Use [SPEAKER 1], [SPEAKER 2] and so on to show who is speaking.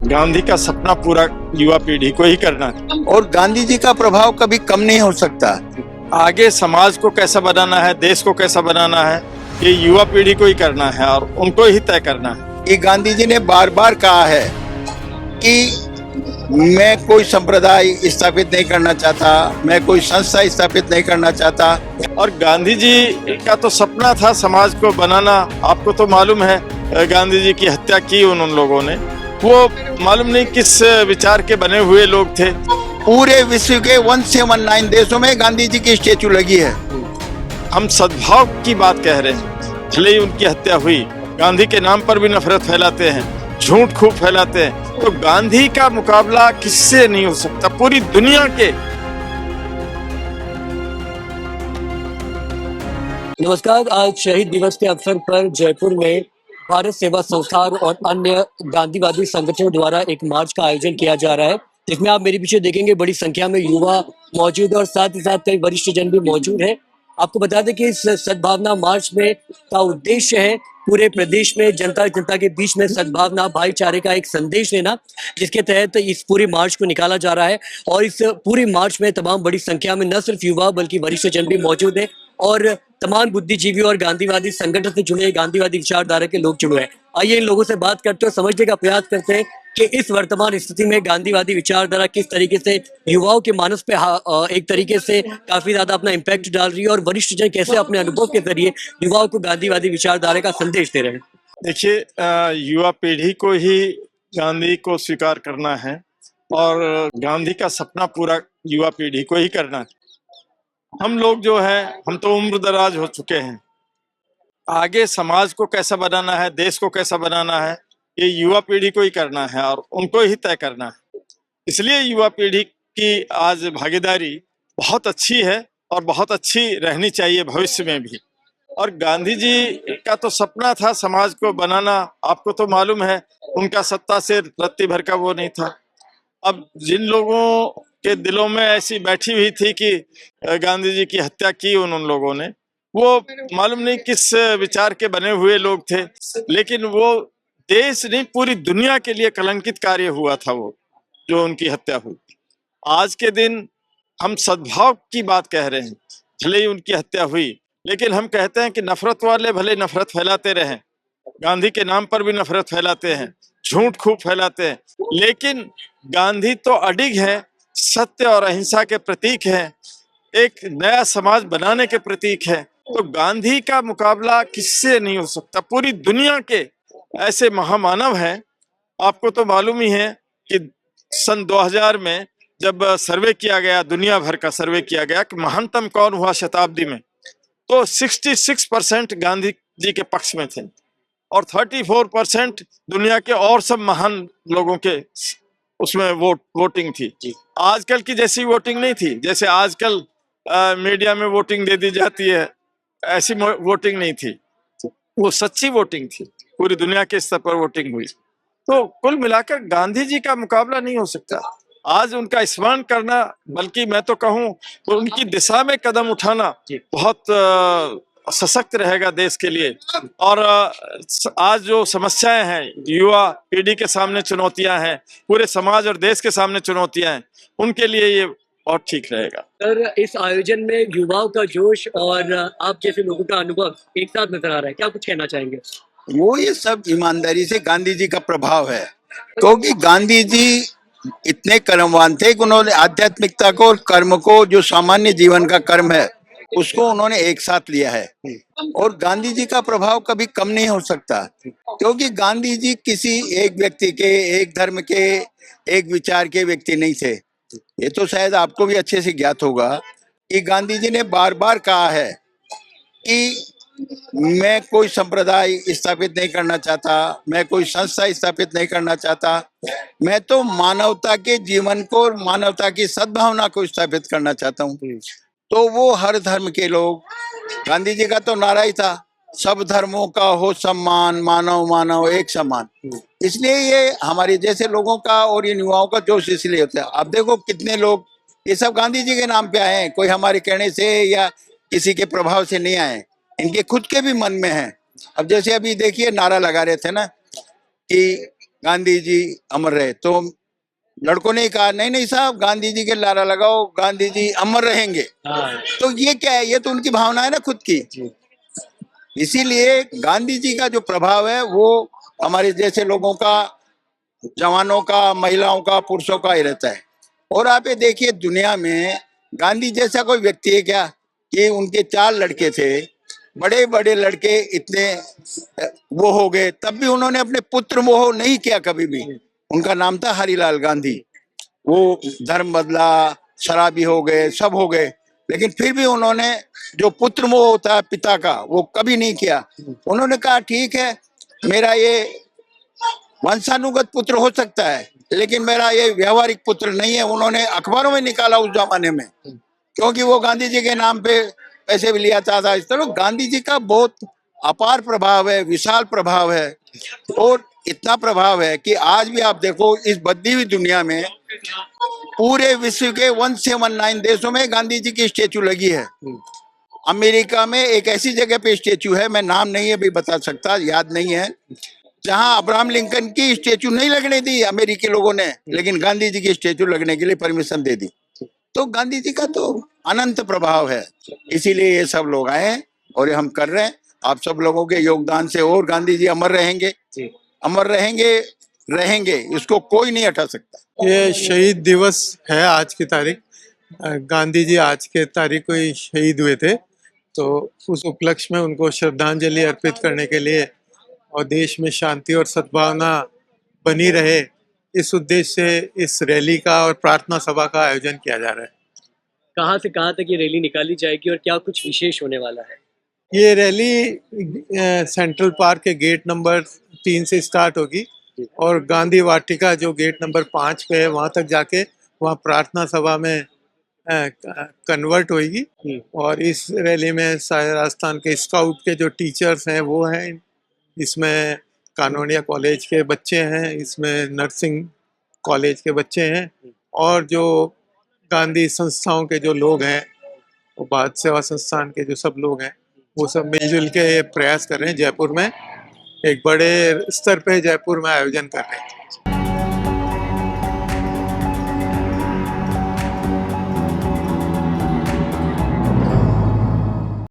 [SPEAKER 1] गांधी का सपना पूरा युवा पीढ़ी को ही करना है
[SPEAKER 2] और गांधी जी का प्रभाव कभी कम नहीं हो सकता।
[SPEAKER 1] आगे समाज को कैसा बनाना है, देश को कैसा बनाना है, ये युवा पीढ़ी को ही करना है और उनको ही तय करना है।
[SPEAKER 2] कि गांधी जी ने बार बार कहा है कि मैं कोई संप्रदाय स्थापित नहीं करना चाहता, मैं कोई संस्था स्थापित नहीं करना चाहता।
[SPEAKER 1] और गांधी जी का तो सपना था समाज को बनाना। आपको तो मालूम है गांधी जी की हत्या की उन लोगों ने, वो मालूम नहीं किस विचार के बने हुए लोग थे।
[SPEAKER 2] पूरे विश्व के 179 देशों में गांधी जी की स्टेचू लगी है।
[SPEAKER 1] हम सद्भाव की बात कह रहे हैं। भले ही उनकी हत्या हुई, गांधी के नाम पर भी नफरत फैलाते हैं, झूठ खूब फैलाते हैं, तो गांधी का मुकाबला किससे नहीं हो सकता पूरी दुनिया के।
[SPEAKER 3] नमस्कार। आज शहीद दिवस के अवसर पर जयपुर में भारत सेवा संस्थान और अन्य गांधीवादी संगठनों द्वारा एक मार्च का आयोजन किया जा रहा है, जिसमें आप मेरे पीछे देखेंगे बड़ी संख्या में युवा मौजूद है और साथ ही साथ कई वरिष्ठ जन भी मौजूद है। आपको बता दें कि इस सद्भावना मार्च में का उद्देश्य है पूरे प्रदेश में जनता के बीच में सद्भावना भाईचारे का एक संदेश देना, जिसके तहत इस पूरी मार्च को निकाला जा रहा है। और इस पूरी मार्च में तमाम बड़ी संख्या में न सिर्फ युवा बल्कि वरिष्ठ जन भी मौजूद है और तमाम बुद्धिजीवी और गांधीवादी संगठन से जुड़े गांधीवादी विचारधारा के लोग जुड़े हैं। आइए इन लोगों से बात करते हैं, समझने का प्रयास करते हैं कि इस वर्तमान स्थिति में गांधीवादी विचारधारा किस तरीके से युवाओं के मानस पे एक तरीके से काफी ज्यादा अपना इम्पैक्ट डाल रही है और वरिष्ठ जन कैसे अपने अनुभव के जरिए युवाओं को गांधीवादी विचारधारा का संदेश दे रहे हैं।
[SPEAKER 1] देखिए, युवा पीढ़ी को ही गांधी को स्वीकार करना है और गांधी का सपना पूरा युवा पीढ़ी को ही करना है। हम लोग जो है, हम तो उम्र दराज हो चुके हैं। आगे समाज को कैसा बनाना है, देश को कैसा बनाना है, ये युवा पीढ़ी को ही करना है और उनको ही तय करना है। इसलिए युवा पीढ़ी की आज भागीदारी बहुत अच्छी है और बहुत अच्छी रहनी चाहिए भविष्य में भी। और गांधी जी का तो सपना था समाज को बनाना। आपको तो मालूम है उनका सत्ता से रत्ती भर का वो नहीं था। अब जिन लोगों के दिलों में ऐसी बैठी हुई थी कि गांधी जी की हत्या की उन लोगों ने, वो मालूम नहीं किस विचार के बने हुए लोग थे, लेकिन वो देश नहीं पूरी दुनिया के लिए कलंकित कार्य हुआ था वो जो उनकी हत्या हुई। आज के दिन हम सद्भाव की बात कह रहे हैं। भले ही उनकी हत्या हुई, लेकिन हम कहते हैं कि नफरत वाले भले नफरत फैलाते रहें, गांधी के नाम पर भी नफरत फैलाते हैं, झूठ खूब फैलाते हैं, लेकिन गांधी तो अडिग है, सत्य और अहिंसा के प्रतीक है, एक नया समाज बनाने के प्रतीक है। तो गांधी का मुकाबला किससे नहीं हो सकता। पूरी दुनिया के ऐसे महामानव हैं। आपको तो मालूम ही है कि सन 2000 में जब सर्वे किया गया, दुनिया भर का सर्वे किया गया कि महानतम कौन हुआ शताब्दी में, तो 66% गांधी जी के पक्ष में थे और 34% दुनिया के और सब महान लोगों के उसमें वोटिंग थी। आजकल की जैसी वोटिंग नहीं थी, जैसे आजकल मीडिया में वोटिंग दे दी जाती है, ऐसी वोटिंग नहीं थी। वो सच्ची वोटिंग थी, पूरी दुनिया के स्तर पर वोटिंग हुई। तो कुल मिलाकर गांधी जी का मुकाबला नहीं हो सकता। आज उनका स्मरण करना, बल्कि मैं तो कहूँ उनकी दिशा में कदम उठाना बहुत सशक्त रहेगा देश के लिए। और आज जो समस्याएं हैं, युवा पीढ़ी के सामने चुनौतियां हैं, पूरे समाज और देश के सामने चुनौतियां हैं, उनके लिए ये बहुत ठीक रहेगा।
[SPEAKER 3] सर, इस आयोजन में युवाओं का जोश और आप जैसे लोगों का अनुभव एक साथ नजर आ रहा है, क्या कुछ कहना चाहेंगे?
[SPEAKER 2] वो ये सब ईमानदारी से गांधी जी का प्रभाव है, क्योंकि गांधी जी इतने कर्मवान थे कि उन्होंने आध्यात्मिकता को और कर्म को, जो सामान्य जीवन का कर्म है, उसको उन्होंने एक साथ लिया है। और गांधी जी का प्रभाव कभी कम नहीं हो सकता, क्योंकि गांधी जी किसी एक व्यक्ति के, एक धर्म के, एक विचार के व्यक्ति नहीं थे। ये तो शायद आपको भी अच्छे से ज्ञात होगा कि गांधी जी ने बार बार कहा है कि मैं कोई संप्रदाय स्थापित नहीं करना चाहता, मैं कोई संस्था स्थापित नहीं करना चाहता, मैं तो मानवता के जीवन को और मानवता की सद्भावना को स्थापित करना चाहता हूँ। तो वो हर धर्म के लोग, गांधी जी का तो नारा ही था, सब धर्मों का हो सम्मान, मानव मानव एक समान। इसलिए ये हमारे जैसे लोगों का और इन युवाओं का जोश इसलिए होता है। अब देखो कितने लोग, ये सब गांधी जी के नाम पे आए हैं, कोई हमारे कहने से या किसी के प्रभाव से नहीं आए, इनके खुद के भी मन में है। अब जैसे अभी देखिए नारा लगा रहे थे ना कि गांधी जी अमर रहे। तो लड़कों ने कहा नहीं नहीं साहब, गांधी जी के नारा लगाओ, गांधी जी अमर रहेंगे।
[SPEAKER 3] हाँ
[SPEAKER 2] तो ये क्या है, ये तो उनकी भावना है ना खुद की।
[SPEAKER 3] जी
[SPEAKER 2] इसीलिए गांधी जी का जो प्रभाव है वो हमारे जैसे लोगों का, जवानों का, महिलाओं का, पुरुषों का ही रहता है। और आप ये देखिए दुनिया में गांधी जैसा कोई व्यक्ति है क्या, कि उनके 4 लड़के थे, बड़े बड़े लड़के इतने वो हो गए, तब भी उन्होंने अपने पुत्र मोह नहीं किया कभी भी। उनका नाम था हरिलाल गांधी। वो धर्म बदला, शराबी हो गए, सब हो गए, लेकिन फिर भी उन्होंने जो पुत्र मोह होता है पिता का, वो कभी नहीं किया। उन्होंने कहा ठीक है, मेरा ये वंशानुगत पुत्र हो सकता है, लेकिन मेरा ये व्यवहारिक पुत्र नहीं है। उन्होंने अखबारों में निकाला उस जमाने में, क्योंकि वो गांधी जी के नाम पे पैसे भी लिया था। इस तरह गांधी जी का बहुत अपार प्रभाव है, विशाल प्रभाव है। और इतना प्रभाव है कि आज भी आप देखो इस बदली हुई दुनिया में पूरे विश्व के 179 देशों में गांधी जी की स्टेचू लगी है। अमेरिका में एक ऐसी जगह पे स्टेचू है, मैं नाम नहीं अभी बता सकता, याद नहीं है, जहां अब्राहम लिंकन की स्टेचू नहीं लगने दी अमेरिकी लोगों ने, लेकिन गांधी जी की स्टेचू लगने के लिए परमिशन दे दी। तो गांधी जी का तो अनंत प्रभाव है, इसीलिए ये सब लोग आए हैं और ये हम कर रहे हैं। आप सब लोगों के योगदान से और गांधी जी अमर रहेंगे, अमर रहेंगे, रहेंगे, इसको कोई नहीं हटा सकता।
[SPEAKER 4] ये शहीद दिवस है आज की तारीख। गांधी जी आज के तारीख को ही शहीद हुए थे, तो उस उपलक्ष्य में उनको श्रद्धांजलि अर्पित करने के लिए और देश में शांति और सद्भावना बनी रहे, इस उद्देश्य से इस रैली का और प्रार्थना सभा का आयोजन किया जा रहा है।
[SPEAKER 3] कहाँ से कहाँ तक ये रैली निकाली जाएगी और क्या कुछ विशेष होने वाला है?
[SPEAKER 4] ये रैली सेंट्रल पार्क के गेट नंबर 3 से स्टार्ट होगी और गांधी वाटिका जो गेट नंबर 5 पे है वहाँ तक जाके वहाँ प्रार्थना सभा में कन्वर्ट होगी। और इस रैली में सारे राजस्थान के स्काउट के जो टीचर्स हैं वो हैं, इसमें कानोनिया कॉलेज के बच्चे हैं, इसमें नर्सिंग कॉलेज के बच्चे हैं, और जो गांधी संस्थाओं के जो लोग हैं, वो भारत सेवा संस्थान के जो सब लोग हैं, वो सब मिलजुल के प्रयास कर रहे हैं। जयपुर में एक बड़े स्तर पे जयपुर में आयोजन कर रहे हैं।